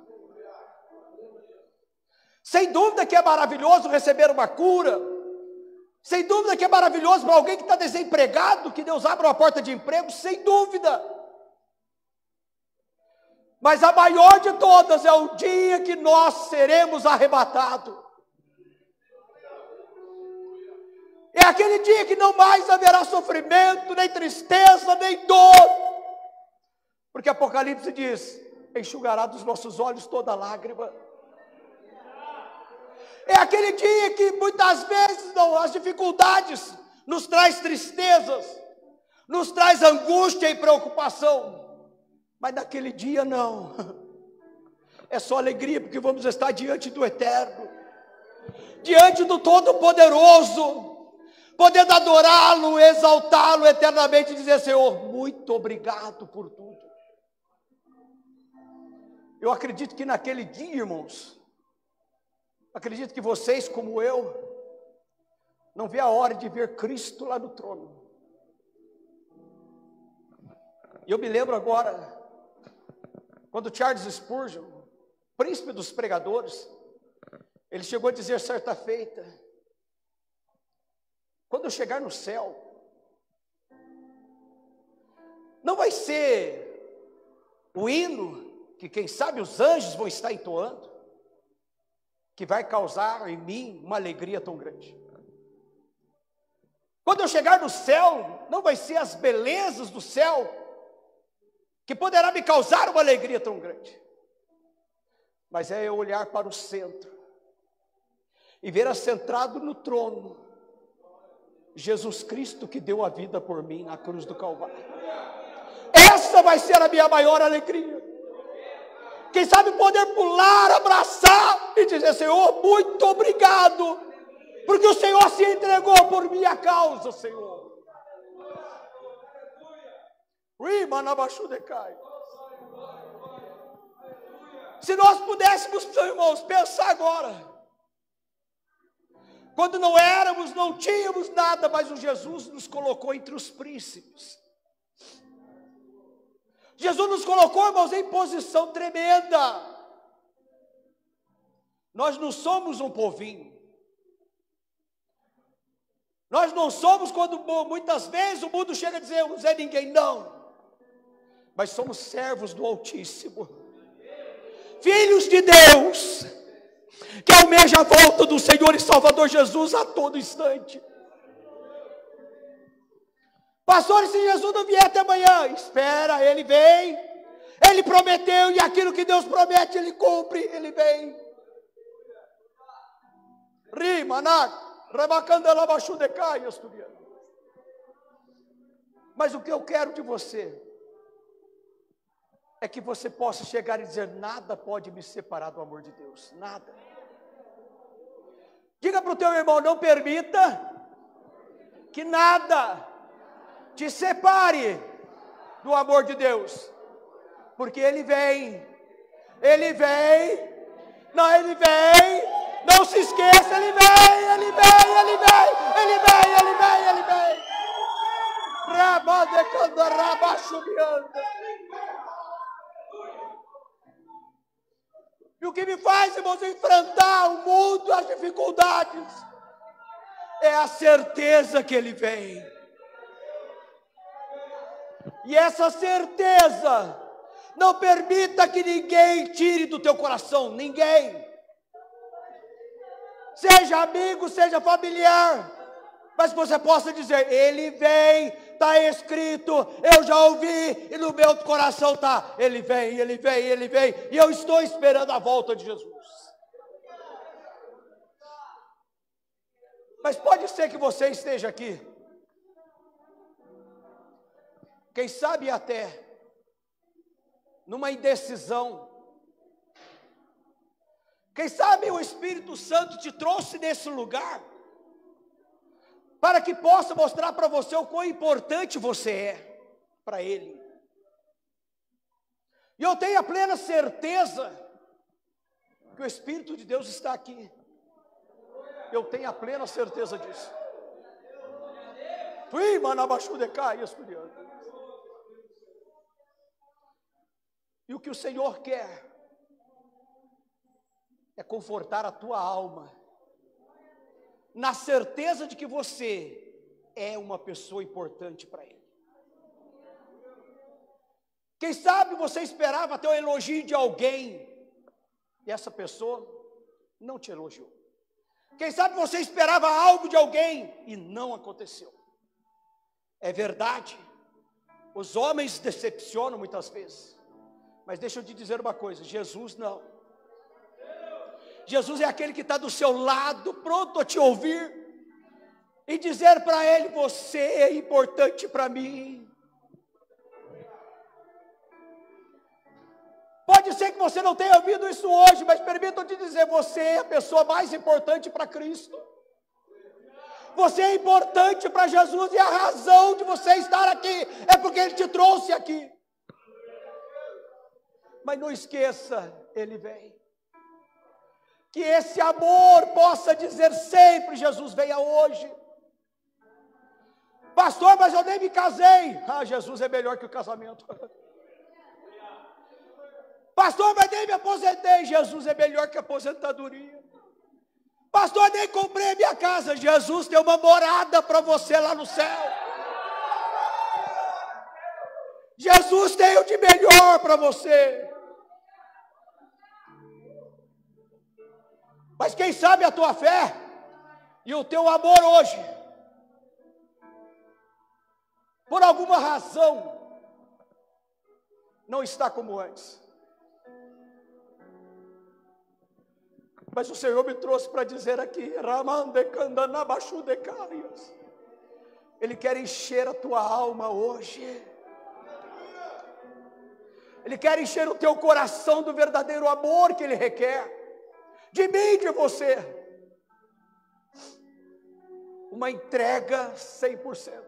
Sem dúvida que é maravilhoso receber uma cura, sem dúvida que é maravilhoso para alguém que está desempregado, que Deus abra uma porta de emprego, sem dúvida. Mas a maior de todas é o dia que nós seremos arrebatados. É aquele dia que não mais haverá sofrimento, nem tristeza, nem dor. Porque Apocalipse diz: enxugará dos nossos olhos toda lágrima. É aquele dia que muitas vezes as dificuldades nos traz tristezas, nos traz angústia e preocupação. Mas naquele dia não. É só alegria, porque vamos estar diante do Eterno, diante do Todo-Poderoso, podendo adorá-lo, exaltá-lo eternamente e dizer: Senhor, muito obrigado por tudo. Eu acredito que naquele dia, irmãos, acredito que vocês, como eu, não vê a hora de ver Cristo lá no trono. E eu me lembro agora, quando Charles Spurgeon, príncipe dos pregadores, ele chegou a dizer certa feita: quando eu chegar no céu, não vai ser o hino que quem sabe os anjos vão estar entoando, que vai causar em mim uma alegria tão grande. Quando eu chegar no céu, não vai ser as belezas do céu que poderá me causar uma alegria tão grande, mas é eu olhar para o centro e ver assentado no trono Jesus Cristo, que deu a vida por mim na cruz do Calvário. Essa vai ser a minha maior alegria. Quem sabe poder pular, abraçar e dizer: Senhor, muito obrigado, porque o Senhor se entregou por minha causa, Senhor. Se nós pudéssemos, irmãos, pensar agora, quando não éramos, não tínhamos nada, mas o Jesus nos colocou entre os príncipes. Jesus nos colocou, irmãos, em posição tremenda. Nós não somos um povinho. Nós não somos, quando muitas vezes o mundo chega a dizer: não é ninguém, não. Mas somos servos do Altíssimo, filhos de Deus, que almeja a volta do Senhor e Salvador Jesus a todo instante. Pastor, se Jesus não vier até amanhã, espera, Ele vem. Ele prometeu, e aquilo que Deus promete, Ele cumpre, Ele vem. Mas o que eu quero de você é que você possa chegar e dizer: nada pode me separar do amor de Deus, nada. Diga para o teu irmão: não permita que nada te separe do amor de Deus, porque Ele vem, Ele vem, não, Ele vem, Não se esqueça, Ele vem, Ele vem, Ele vem, Ele vem, Ele vem, Ele vem. E o que me faz, irmãos, enfrentar o mundo, as dificuldades, é a certeza que Ele vem. E essa certeza, não permita que ninguém tire do teu coração, ninguém. Seja amigo, seja familiar, mas que você possa dizer, Ele vem, está escrito, eu já ouvi, e no meu coração está, Ele vem, Ele vem, Ele vem, e eu estou esperando a volta de Jesus. Mas pode ser que você esteja aqui, quem sabe até numa indecisão. Quem sabe o Espírito Santo te trouxe nesse lugar para que possa mostrar para você o quão importante você é para Ele. E eu tenho a plena certeza que o Espírito de Deus está aqui. Eu tenho a plena certeza disso. Fui, manabaxudecai, estudiando. E o que o Senhor quer é confortar a tua alma, na certeza de que você é uma pessoa importante para Ele. Quem sabe você esperava até o elogio de alguém, e essa pessoa não te elogiou. Quem sabe você esperava algo de alguém, e não aconteceu. É verdade, os homens decepcionam muitas vezes, mas deixa eu te dizer uma coisa, Jesus não. Jesus é aquele que está do seu lado, pronto a te ouvir, e dizer para Ele, você é importante para mim. Pode ser que você não tenha ouvido isso hoje, mas permita-me te dizer, você é a pessoa mais importante para Cristo. Você é importante para Jesus, e a razão de você estar aqui, é porque Ele te trouxe aqui. Mas não esqueça, Ele vem. Que esse amor possa dizer sempre, Jesus, venha hoje. Pastor, mas eu nem me casei. Ah, Jesus é melhor que o casamento. Pastor, mas nem me aposentei. Jesus é melhor que a aposentadoria. Pastor, nem comprei minha casa. Jesus tem uma morada para você lá no céu. Jesus tem o de melhor para você. Mas quem sabe a tua fé e o teu amor hoje, por alguma razão, não está como antes. Mas o Senhor me trouxe para dizer aqui, Ele quer encher a tua alma hoje. Ele quer encher o teu coração do verdadeiro amor que Ele requer. De mim e de você, uma entrega 100%.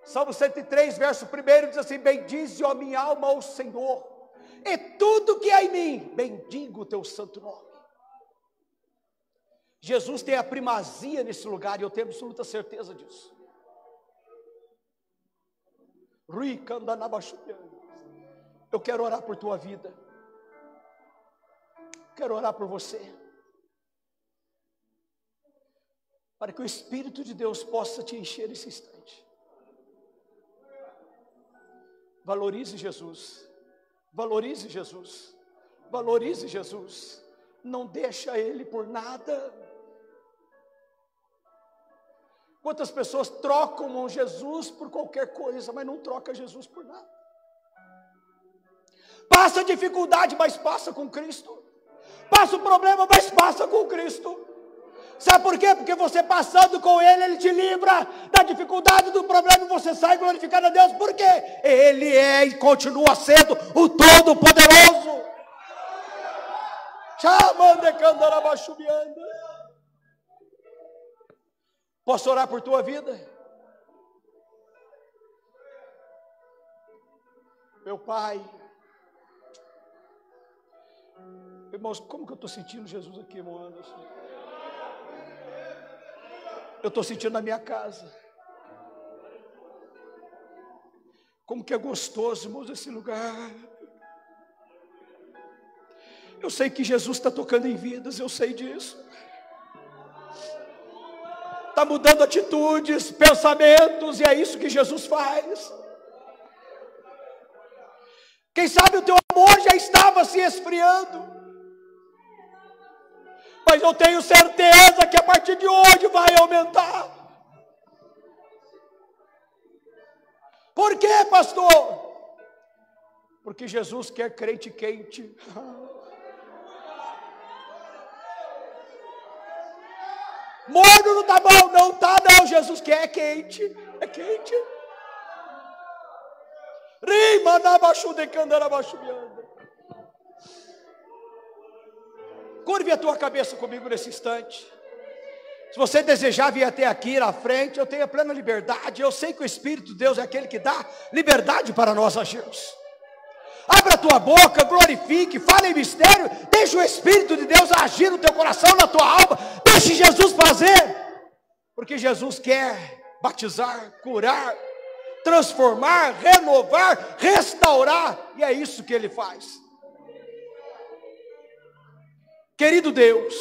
Salmo 103, verso 1 diz assim, bendize, ó minha alma, ao Senhor, e tudo que há em mim, bendigo o teu santo nome. Jesus tem a primazia nesse lugar, e eu tenho absoluta certeza disso. Eu quero orar por tua vida. Quero orar por você, para que o Espírito de Deus possa te encher nesse instante. Valorize Jesus, valorize Jesus, valorize Jesus, não deixa Ele por nada. Quantas pessoas trocam Jesus por qualquer coisa, mas não troca Jesus por nada. Passa dificuldade, mas passa com Cristo. Passa o problema, mas passa com Cristo. Sabe por quê? Porque você passando com Ele, Ele te livra da dificuldade, do problema, e você sai glorificando a Deus. Por quê? Ele é e continua sendo o Todo-Poderoso. Posso orar por tua vida? Meu Pai, Irmãos, como que eu estou sentindo Jesus aqui, irmão Anderson? Eu estou sentindo na minha casa. Como que é gostoso, irmãos, esse lugar. Eu sei que Jesus está tocando em vidas, eu sei disso. Está mudando atitudes, pensamentos, e é isso que Jesus faz. Quem sabe o teu amor já estava se esfriando, mas eu tenho certeza que a partir de hoje vai aumentar. Por quê, pastor? Porque Jesus quer crente quente. Morno não tá bom, não tá não, Jesus quer quente, é quente. Rima na baixu de candara baixo mianda. Curve a tua cabeça comigo nesse instante. Se você desejar vir até aqui na frente, eu tenho a plena liberdade. Eu sei que o Espírito de Deus é aquele que dá liberdade para nós agirmos. Abra a tua boca, glorifique, fale em mistério. Deixa o Espírito de Deus agir no teu coração, na tua alma. Deixe Jesus fazer. Porque Jesus quer batizar, curar, transformar, renovar, restaurar. E é isso que Ele faz. Querido Deus,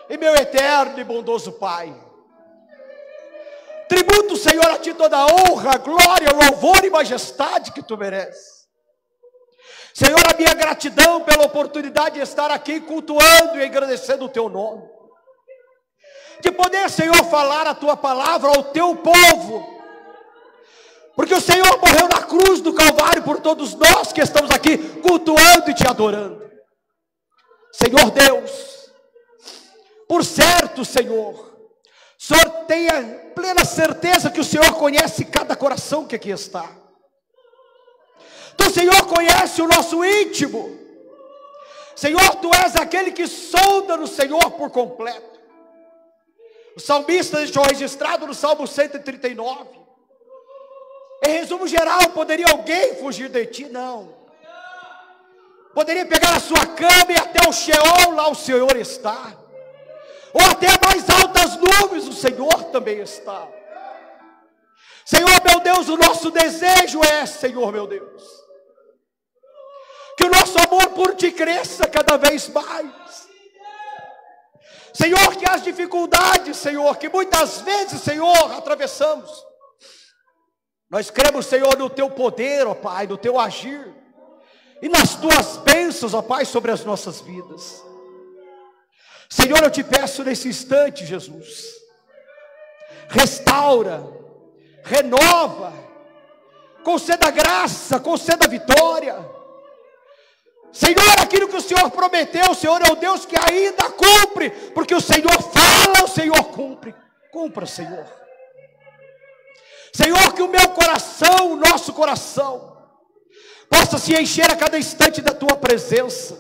e meu eterno e bondoso Pai, tributo, Senhor, a Ti toda a honra, glória, louvor e majestade que Tu mereces. Senhor, a minha gratidão pela oportunidade de estar aqui cultuando e engrandecendo o Teu nome. De poder, Senhor, falar a Tua palavra ao Teu povo. Porque o Senhor morreu na cruz do Calvário por todos nós que estamos aqui cultuando e Te adorando. Senhor Deus, por certo, Senhor, o Senhor tenha plena certeza que o Senhor conhece cada coração que aqui está. Tu, Senhor, conhece o nosso íntimo. Senhor, Tu és aquele que sonda no Senhor por completo. O salmista deixou registrado no Salmo 139. Em resumo geral, poderia alguém fugir de Ti? Não. Poderia pegar a sua cama e até o Sheol, lá o Senhor está. Ou até mais altas nuvens, o Senhor também está. Senhor, meu Deus, o nosso desejo é, Senhor, meu Deus, que o nosso amor por Ti cresça cada vez mais. Senhor, que as dificuldades, Senhor, que muitas vezes, Senhor, atravessamos, nós cremos, Senhor, no Teu poder, ó Pai, no Teu agir, e nas Tuas bênçãos, ó Pai, sobre as nossas vidas. Senhor, eu Te peço nesse instante, Jesus, restaura, renova, conceda graça, conceda vitória. Senhor, aquilo que o Senhor prometeu, o Senhor é o Deus que ainda cumpre, porque o Senhor fala, o Senhor cumpre. Cumpra, Senhor. Senhor, que o meu coração, o nosso coração, possa se encher a cada instante da Tua presença.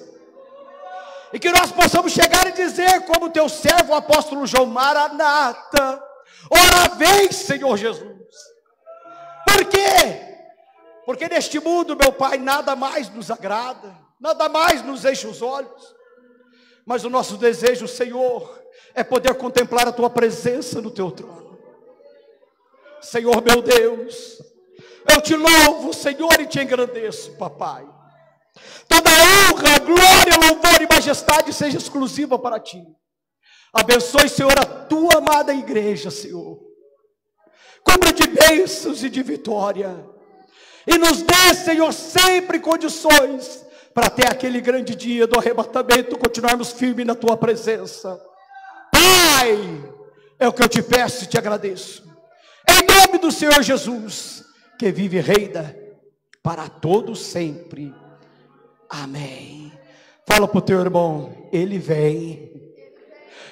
E que nós possamos chegar e dizer, como Teu servo, o apóstolo João: Maranata, ora vem, Senhor Jesus. Por quê? Porque neste mundo, meu Pai, nada mais nos agrada, nada mais nos enche os olhos. Mas o nosso desejo, Senhor, é poder contemplar a Tua presença no Teu trono. Senhor, meu Deus, eu Te louvo, Senhor, e Te engrandeço, papai. Toda honra, glória, louvor e majestade seja exclusiva para Ti. Abençoe, Senhor, a Tua amada igreja, Senhor. Cubra de bênçãos e de vitória. E nos dê, Senhor, sempre condições para até aquele grande dia do arrebatamento continuarmos firmes na Tua presença. Pai, é o que eu Te peço e Te agradeço. Em nome do Senhor Jesus, que vive e reina para todos sempre. Amém. Fala para o teu irmão: Ele vem.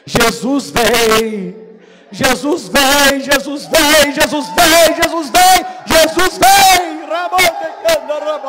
Jesus vem. Jesus vem. Jesus vem. Jesus vem. Jesus vem. Jesus vem. Ramon de cana,